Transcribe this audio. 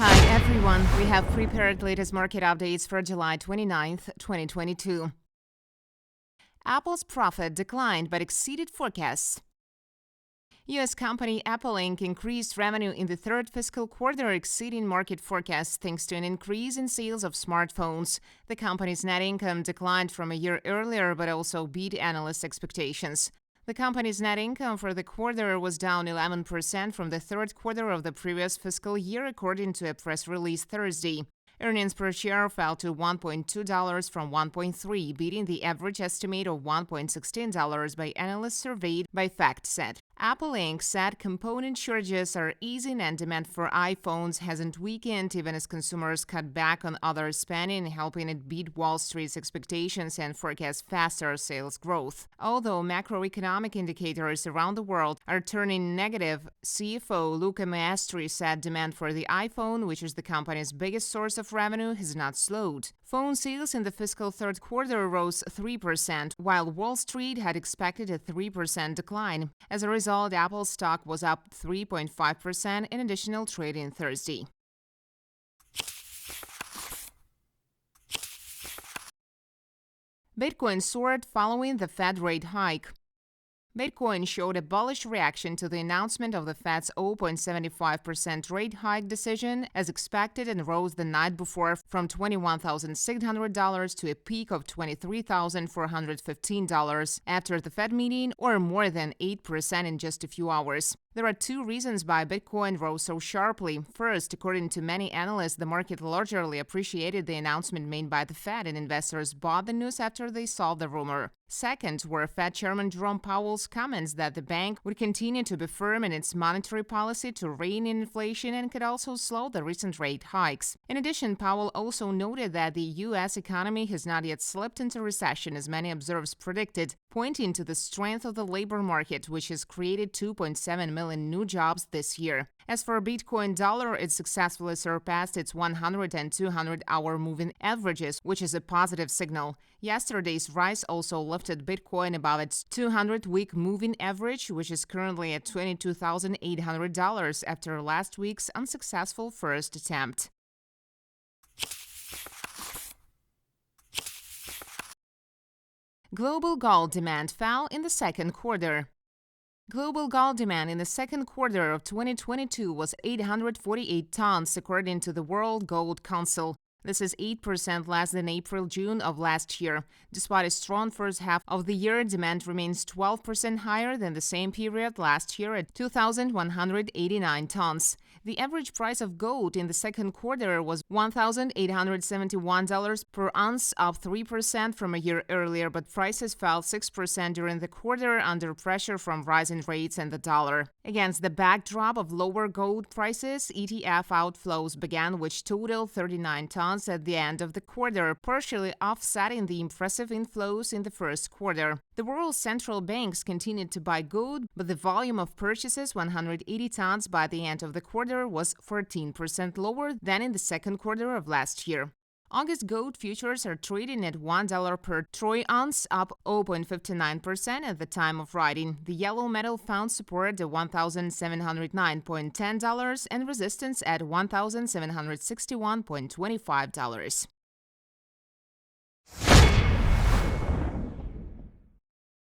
Hi everyone, we have prepared latest market updates for July 29th, 2022. Apple's profit declined but exceeded forecasts. U.S. company Apple Inc. increased revenue in the third fiscal quarter, exceeding market forecasts thanks to an increase in sales of smartphones. The company's net income declined from a year earlier but also beat analyst expectations. The company's net income for the quarter was down 11% from the third quarter of the previous fiscal year, according to a press release Thursday. Earnings per share fell to $1.2 from $1.3, beating the average estimate of $1.16 by analysts surveyed by FactSet. Apple Inc. said component shortages are easing and demand for iPhones hasn't weakened, even as consumers cut back on other spending, helping it beat Wall Street's expectations and forecast faster sales growth. Although macroeconomic indicators around the world are turning negative, CFO Luca Maestri said demand for the iPhone, which is the company's biggest source of revenue, has not slowed. Phone sales in the fiscal third quarter rose 3%, while Wall Street had expected a 3% decline. As a result, Apple's stock was up 3.5% in additional trading Thursday. Bitcoin soared following the Fed rate hike. Bitcoin showed a bullish reaction to the announcement of the Fed's 0.75% rate hike decision as expected and rose the night before from $21,600 to a peak of $23,415 after the Fed meeting, or more than 8% in just a few hours. There are two reasons why Bitcoin rose so sharply. First, according to many analysts, the market largely appreciated the announcement made by the Fed, and investors bought the news after they saw the rumor. Second, were Fed Chairman Jerome Powell's comments that the bank would continue to be firm in its monetary policy to rein in inflation and could also slow the recent rate hikes. In addition, Powell also noted that the U.S. economy has not yet slipped into recession, as many observers predicted, pointing to the strength of the labor market, which has created 2.7 million new jobs this year. As for Bitcoin dollar, it successfully surpassed its 100 and 200-hour moving averages, which is a positive signal. Yesterday's rise also lifted Bitcoin above its 200-week moving average, which is currently at $22,800 after last week's unsuccessful first attempt. Global gold demand fell in the second quarter. Global gold demand in the second quarter of 2022 was 848 tons, according to the World Gold Council. This is 8% less than April-June of last year. Despite a strong first half of the year, demand remains 12% higher than the same period last year at 2,189 tons. The average price of gold in the second quarter was $1,871 per ounce, up 3% from a year earlier, but prices fell 6% during the quarter under pressure from rising rates and the dollar. Against the backdrop of lower gold prices, ETF outflows began, which totaled 39 tons at the end of the quarter, partially offsetting the impressive inflows in the first quarter. The world's central banks continued to buy gold, but the volume of purchases, 180 tons by the end of the quarter, was 14% lower than in the second quarter of last year. August gold futures are trading at $1 per troy ounce, up 0.59% at the time of writing. The yellow metal found support at $1,709.10 and resistance at $1,761.25.